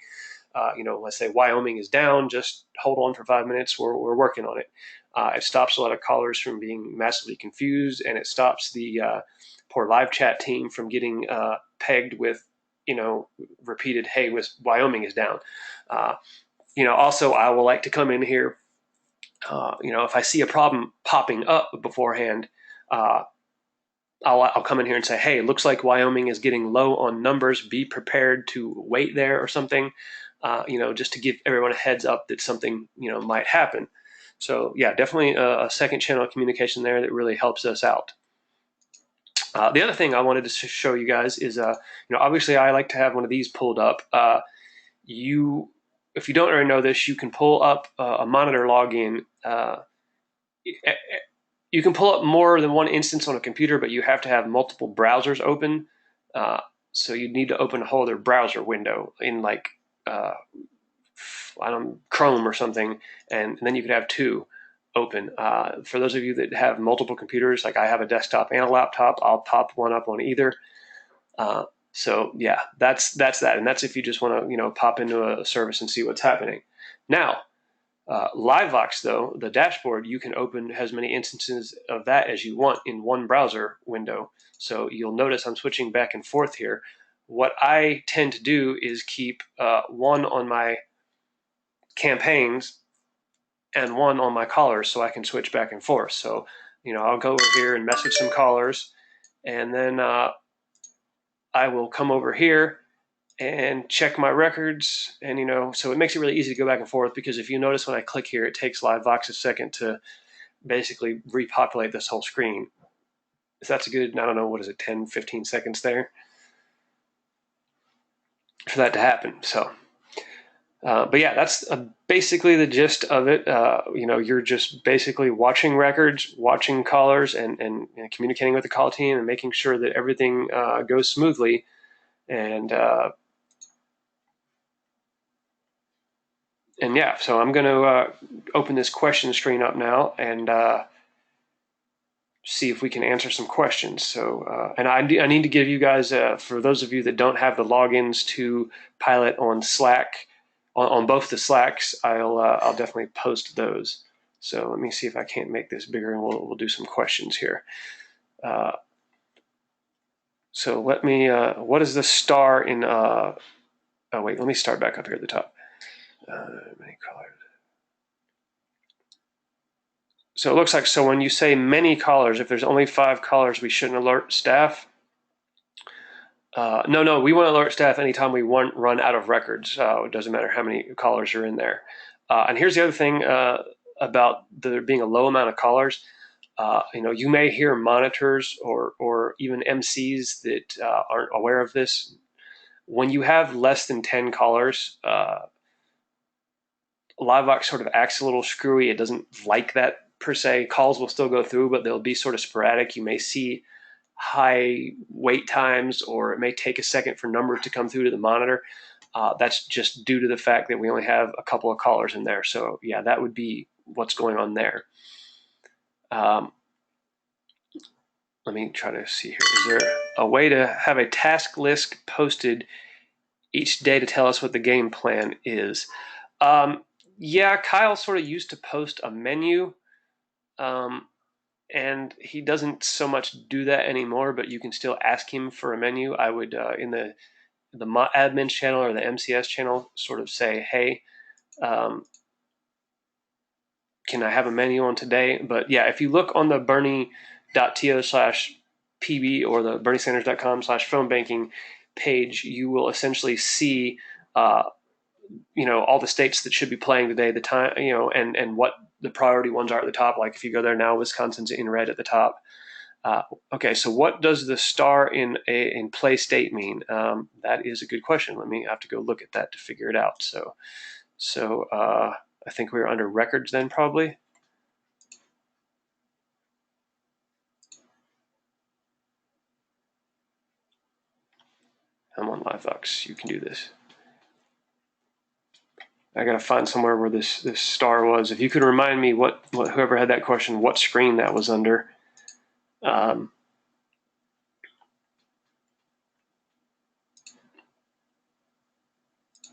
let's say Wyoming is down, just hold on for 5 minutes. We're working on it. It stops a lot of callers from being massively confused, and it stops the poor live chat team from getting pegged with, repeated, hey, Wyoming is down. Also, I will like to come in here, if I see a problem popping up beforehand, I'll come in here and say, hey, it looks like Wyoming is getting low on numbers. Be prepared to wait there or something, just to give everyone a heads up that something, might happen. So yeah, definitely a second channel of communication there that really helps us out. The other thing I wanted to show you guys is, obviously I like to have one of these pulled up. If you don't already know this, you can pull up a monitor login. You can pull up more than one instance on a computer, but you have to have multiple browsers open. Uh, so you need to open a whole other browser window in like Chrome or something, and then you could have two open. For those of you that have multiple computers, like I have a desktop and a laptop, I'll pop one up on either. So yeah, that's that, and that's if you just want to pop into a service and see what's happening. Now, LiveVox, though, the dashboard, you can open as many instances of that as you want in one browser window. So you'll notice I'm switching back and forth here. What I tend to do is keep one on my campaigns and one on my callers so I can switch back and forth. So, I'll go over here and message some callers, and then I will come over here and check my records. And, so it makes it really easy to go back and forth, because if you notice when I click here, it takes LiveVox a second to basically repopulate this whole screen. So that's a good, I don't know, what is it, 10, 15 seconds there for that to happen. So, but yeah, that's basically the gist of it. You're just basically watching records, watching callers, and communicating with the call team and making sure that everything goes smoothly. And yeah, so I'm going to open this question screen up now and see if we can answer some questions. So, and I need to give you guys, for those of you that don't have the logins to Pilot on Slack, on both the Slacks, I'll definitely post those. So let me see if I can't make this bigger, and we'll do some questions here. So let me, what is the star in, oh wait, let me start back up here at the top. Many callers. So it looks like, so when you say many callers, if there's only 5 callers, we shouldn't alert staff. No, we want to alert staff anytime we run out of records. It doesn't matter how many callers are in there. And here's the other thing about there being a low amount of callers. You may hear monitors or even MCs that aren't aware of this. When you have less than 10 callers, LiveVox sort of acts a little screwy. It doesn't like that per se. Calls will still go through, but they'll be sort of sporadic. You may see high wait times, or it may take a second for numbers to come through to the monitor. That's just due to the fact that we only have a couple of callers in there. So yeah, that would be what's going on there. Let me try to see here. Is there a way to have a task list posted each day to tell us what the game plan is? Yeah, Kyle sort of used to post a menu. And he doesn't so much do that anymore, but you can still ask him for a menu. I would, in the admins channel or the MCS channel, sort of say, hey, can I have a menu on today? But yeah, if you look on the bernie.to/pb or the berniesanders.com/phone banking page, you will essentially see, all the states that should be playing today, the time, and what the priority ones are at the top. Like if you go there now, Wisconsin's in red at the top. Okay, so what does the star in play state mean? That is a good question. Let me have to go look at that to figure it out. So I think we're under records then, probably. I'm on LiveVox. You can do this. I gotta find somewhere where this star was. If you could remind me what whoever had that question, what screen that was under. Oops,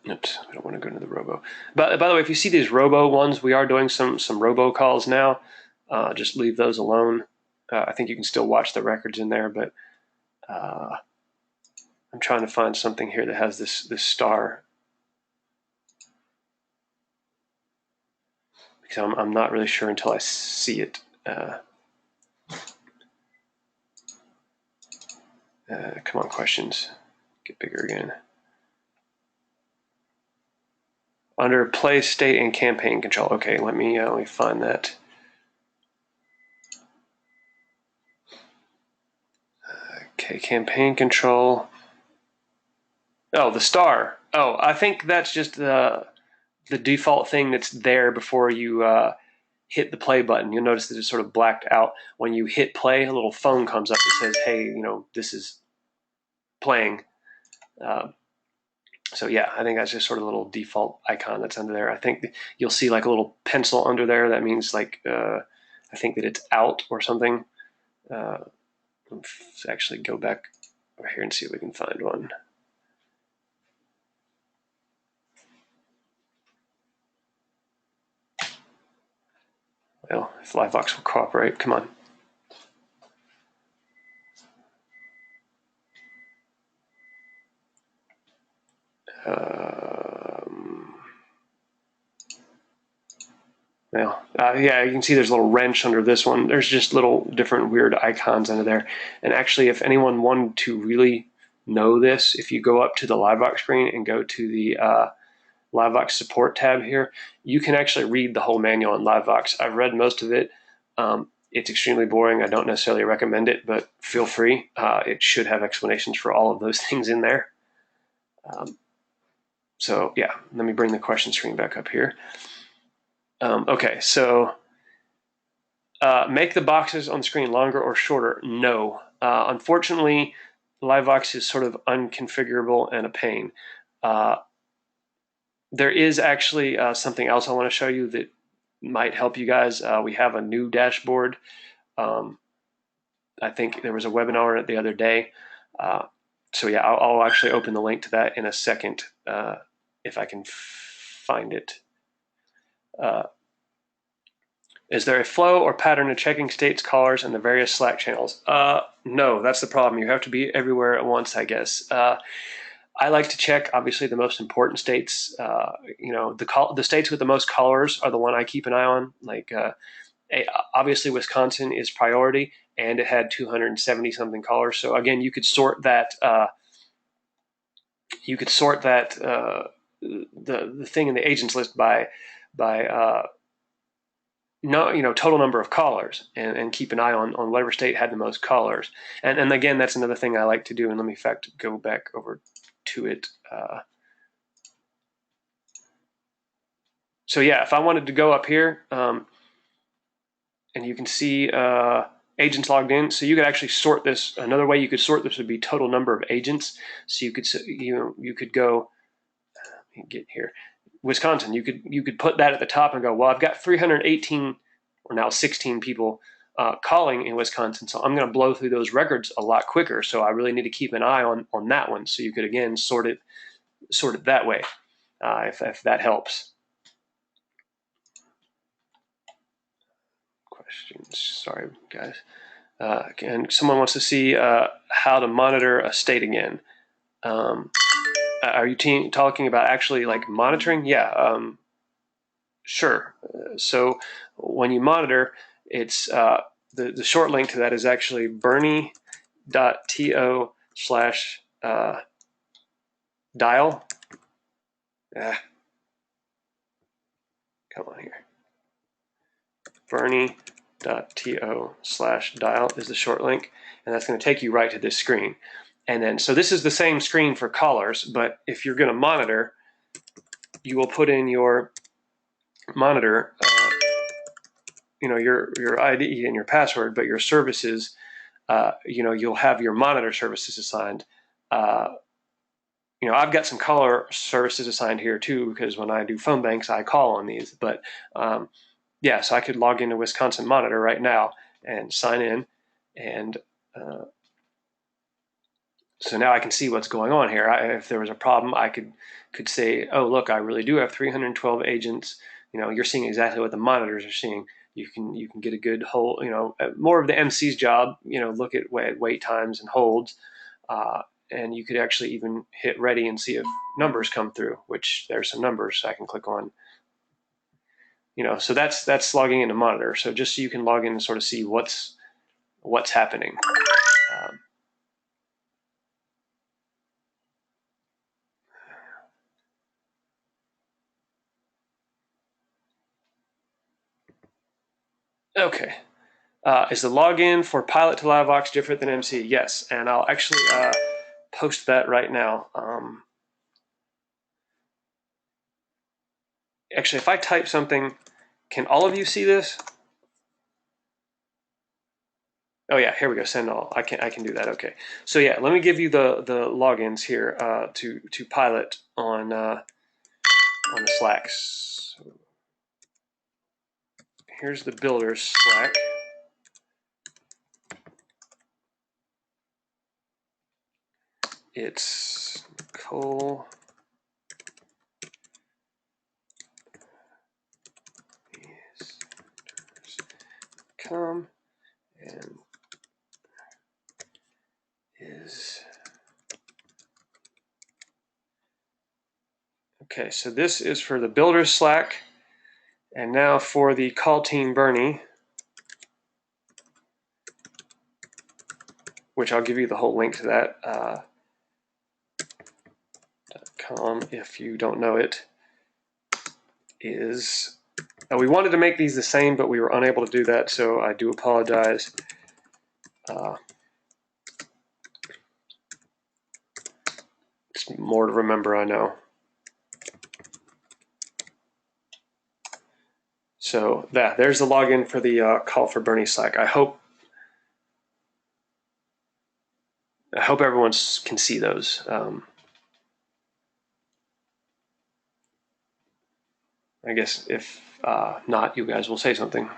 I don't want to go into the robo. But by the way, if you see these robo ones, we are doing some robo calls now. Just leave those alone. I think you can still watch the records in there, but I'm trying to find something here that has this star, because I'm not really sure until I see it. Come on, questions. Get bigger again. Under play state and campaign control. Okay, let me find that. Okay, campaign control. Oh, the star. Oh, I think that's just the default thing that's there before you hit the play button. You'll notice that it's sort of blacked out. When you hit play, a little phone comes up that says, hey, this is playing. So yeah, I think that's just sort of a little default icon that's under there. I think you'll see like a little pencil under there. That means like, I think that it's out or something. Let's actually go back over here and see if we can find one. Well, if LiveVox will cooperate, come on. Well, yeah, you can see there's a little wrench under this one. There's just little different weird icons under there. And actually, if anyone wanted to really know this, if you go up to the LiveVox screen and go to the LiveVox support tab here, you can actually read the whole manual on LiveVox. I've read most of it. It's extremely boring. I don't necessarily recommend it, but feel free. It should have explanations for all of those things in there. So yeah, let me bring the question screen back up here. Okay, so make the boxes on the screen longer or shorter? No. Unfortunately, LiveVox is sort of unconfigurable and a pain. There is actually something else I want to show you that might help you guys. We have a new dashboard. I think there was a webinar on it the other day. So yeah, I'll actually open the link to that in a second if I can find it. Is there a flow or pattern of checking states, callers, and the various Slack channels? No, that's the problem. You have to be everywhere at once, I guess. I like to check, obviously, the most important states. The states with the most callers are the one I keep an eye on. Like, obviously, Wisconsin is priority, and it had 270 something callers. So again, you could sort that. The thing in the agents list by total number of callers, and keep an eye on whatever state had the most callers. And again, that's another thing I like to do. And let me, in fact, go back over to it. So yeah, if I wanted to go up here, and you can see agents logged in, so you could actually sort this. Another way you could sort this would be total number of agents. So you could go, let me get here, Wisconsin. You could put that at the top and go, well, I've got 318 or now 16 people calling in Wisconsin, so I'm going to blow through those records a lot quicker. So I really need to keep an eye on that one. So you could again sort it that way, if that helps. Questions? Sorry, guys. And someone wants to see how to monitor a state again. Are you talking about actually like monitoring? Yeah, sure. So when you monitor, it's the short link to that is actually bernie.to/dial. Come on here. bernie.to/dial is the short link, and that's going to take you right to this screen. And then, so this is the same screen for callers, but if you're going to monitor, you will put in your monitor, your ID and your password, but your services, you'll have your monitor services assigned. I've got some caller services assigned here too, because when I do phone banks, I call on these. But yeah, so I could log into Wisconsin Monitor right now and sign in, and so now I can see what's going on here. If there was a problem, I could say, oh, look, I really do have 312 agents. You're seeing exactly what the monitors are seeing. You can get a good whole, more of the MC's job, look at wait times and holds, and you could actually even hit ready and see if numbers come through, which there's some numbers I can click on. So that's logging into Monitor. So just so you can log in and sort of see what's happening. Okay. Is the login for Pilot to LiveVox different than MC? Yes, and I'll actually post that right now. Actually, if I type something, can all of you see this? Oh yeah, here we go. Send all. I can do that. Okay. So yeah, let me give you the logins here to Pilot on the Slacks. So here's the builder's Slack. It's Nicole. Come and is okay. So this is for the builder's Slack, and now for the call team Bernie, which I'll give you the whole link to that. .com if you don't know it is. We wanted to make these the same, but we were unable to do that, so I do apologize. It's more to remember, I know. So there's the login for the call for Bernie Slack. I hope everyone can see those. I guess if not, you guys will say something.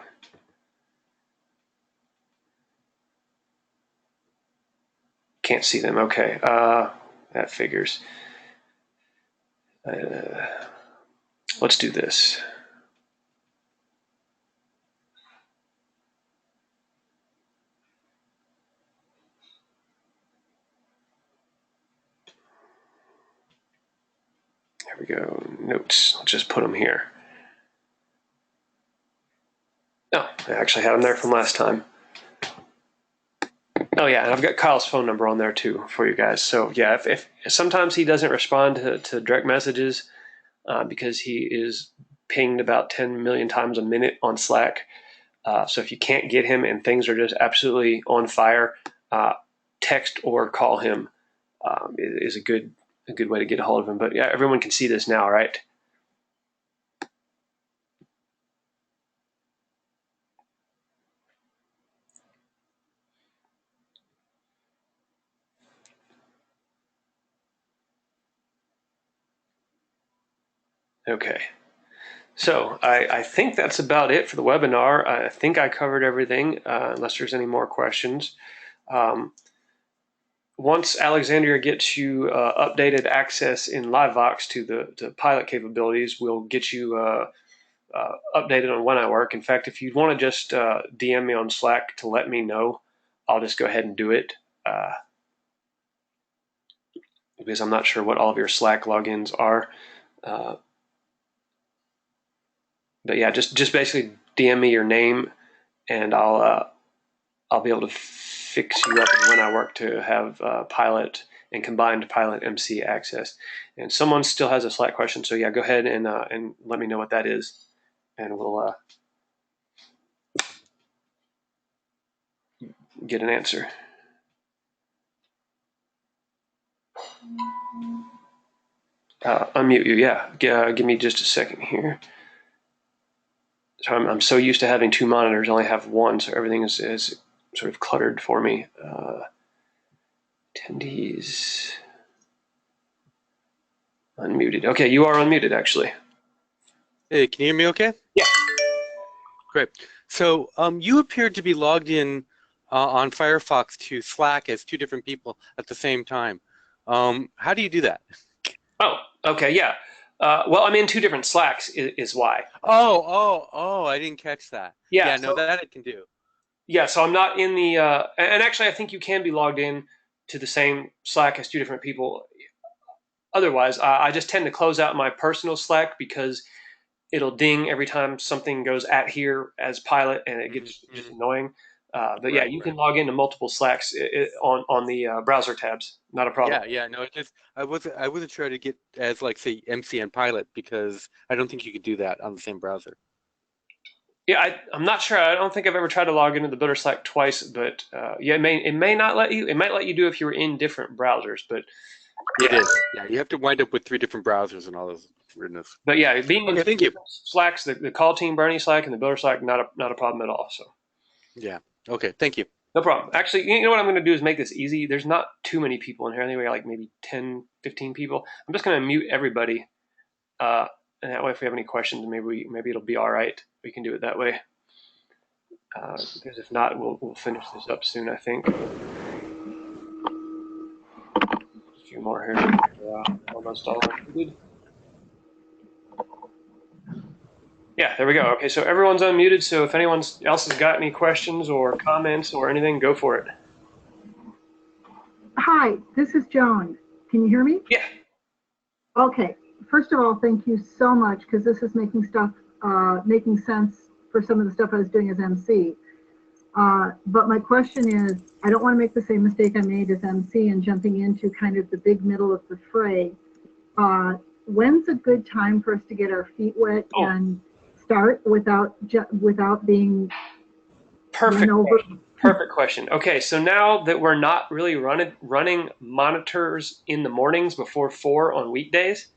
Can't see them. Okay, that figures. Let's do this. There we go. Notes. Let's just put them here. Oh, I actually had them there from last time. Oh yeah, and I've got Kyle's phone number on there too for you guys. So yeah, if sometimes he doesn't respond to direct messages because he is pinged about 10 million times a minute on Slack. So if you can't get him and things are just absolutely on fire, text or call him is a good way to get a hold of him. But yeah, everyone can see this now, right? Okay. So I think that's about it for the webinar. I think I covered everything, unless there's any more questions. Once Alexandria gets you updated access in LiveVox to the pilot capabilities, we'll get you updated on when I work. In fact, if you want to just DM me on Slack to let me know, I'll just go ahead and do it because I'm not sure what all of your Slack logins are. But yeah, just basically DM me your name, and I'll be able to fix you up when I work to have pilot and combined pilot MC access. And someone still has a Slack question, so yeah, go ahead and let me know what that is, and we'll get an answer. Unmute you, yeah. Give me just a second here. So I'm so used to having two monitors, I only have one, so everything is sort of cluttered for me. Attendees unmuted. Okay, you are unmuted actually. Hey, can you hear me okay? Yeah. Great. So you appeared to be logged in on Firefox to Slack as two different people at the same time. How do you do that? Oh, okay, yeah. Well, I'm in two different Slacks is why. Oh, I didn't catch that. Yeah, Yeah, no, that it can do. yeah, so I'm not in the and actually I think you can be logged in to the same Slack as two different people. Otherwise, I just tend to close out my personal Slack because it'll ding every time something goes at here as pilot, and it gets just Hmm. annoying. But yeah, Right, you can right. log into multiple Slacks on the browser tabs. Not a problem. Yeah, no, it just I wasn't sure to get as like say MC and Pilot because I don't think you could do that on the same browser. Yeah, I'm not sure. I don't think I've ever tried to log into the Builder Slack twice, but yeah, it may not let you. It might let you do if you were in different browsers, but It yeah, is. Yeah, you have to wind up with 3 different browsers and all this weirdness. being in Okay, two thank you. different Slacks, the call team Bernie Slack and the Builder Slack, not a problem at all. So Yeah. Okay, thank you. no problem. Actually, you know what I'm going to do is make this easy. There's not too many people in here. Anyway, like maybe 10, 15 people. I'm just going to mute everybody, uh, and that way, if we have any questions, maybe it'll be all right. We can do it that way. Because if not, we'll finish this up soon. I think. A few more here. Almost all unmuted. Yeah, there we go. Okay, so everyone's unmuted. So if anyone else has got any questions or comments or anything, go for it. Hi, this is Joan. Can you hear me? Yeah. Okay. First of all, thank you so much because this is making sense for some of the stuff I was doing as MC. But my question is, I don't want to make the same mistake I made as MC and jumping into kind of the big middle of the fray. When's a good time for us to get our feet wet and start without being Perfect. run over? Perfect question. Okay, so now that we're not really running monitors in the mornings before 4 on weekdays,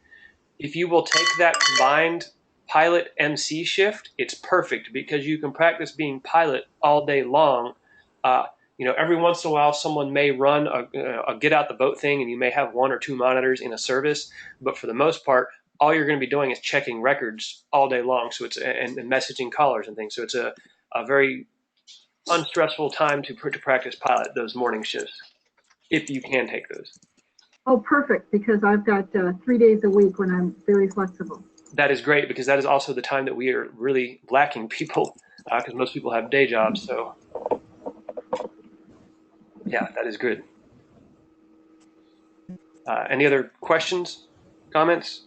if you will take that combined pilot MC shift, it's perfect because you can practice being pilot all day long. Uh, every once in a while, someone may run a get out the boat thing, and you may have 1 or 2 monitors in a service. But for the most part, all you're going to be doing is checking records all day long. So and messaging callers and things. So it's a very unstressful time to practice pilot those morning shifts if you can take those. Oh, perfect, because I've got 3 days a week when I'm very flexible. That is great because that is also the time that we are really lacking people because most people have day jobs. So yeah, that is good. Any other questions, comments?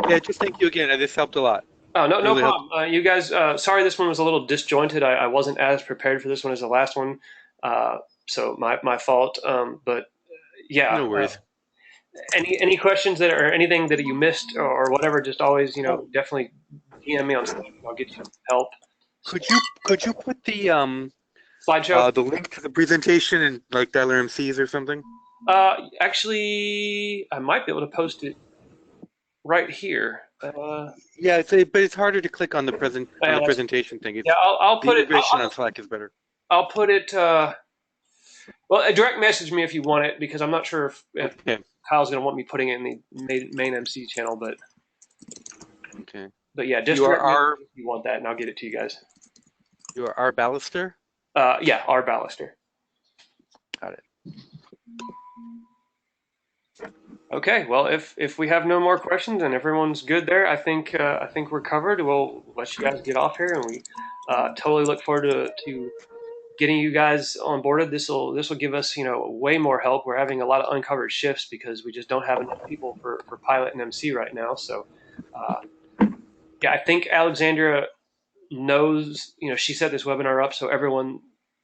Yeah, just thank you again. This helped a lot. Oh, no Really helped. problem. You guys, sorry this one was a little disjointed. I wasn't as prepared for this one as the last one, so my fault. But yeah, No worries. any questions that or anything that you missed or whatever, just always Oh, definitely DM me on Slack. I'll get you help. could you put Slideshow. the link to the presentation in like Dialer MCs or something? Actually, I might be able to post it right here. Yeah, but it's harder to click on the Yeah, presentation thing. yeah, I'll The put it. integration on Slack is better. I'll put it. Well, direct message me if you want it because I'm not sure if Okay. Kyle's gonna want me putting it in the main MC channel, Okay. but yeah, just You are direct message R. me if you want that, and I'll get it to you guys. You are R. Ballister. Yeah, R Ballister. Got it. Okay, well, if we have no more questions and everyone's good there, I think we're covered. We'll let you guys get off here, and we totally look forward to getting you guys onboarded. This will give us way more help. We're having a lot of uncovered shifts because we just don't have enough people for pilot and MC right now. So yeah, I think Alexandria knows. She set this webinar up so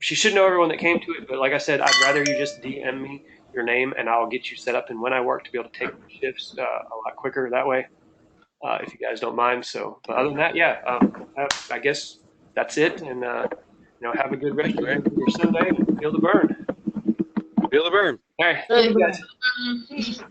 she should know everyone that came to it. But like I said, I'd rather you just DM me your name and I'll get you set up and when I work to be able to take shifts a lot quicker that way. If you guys don't mind. So, but other than that, yeah, I guess that's it. And have a good rest of your Sunday and feel the burn. Feel the burn. All right, thank you guys.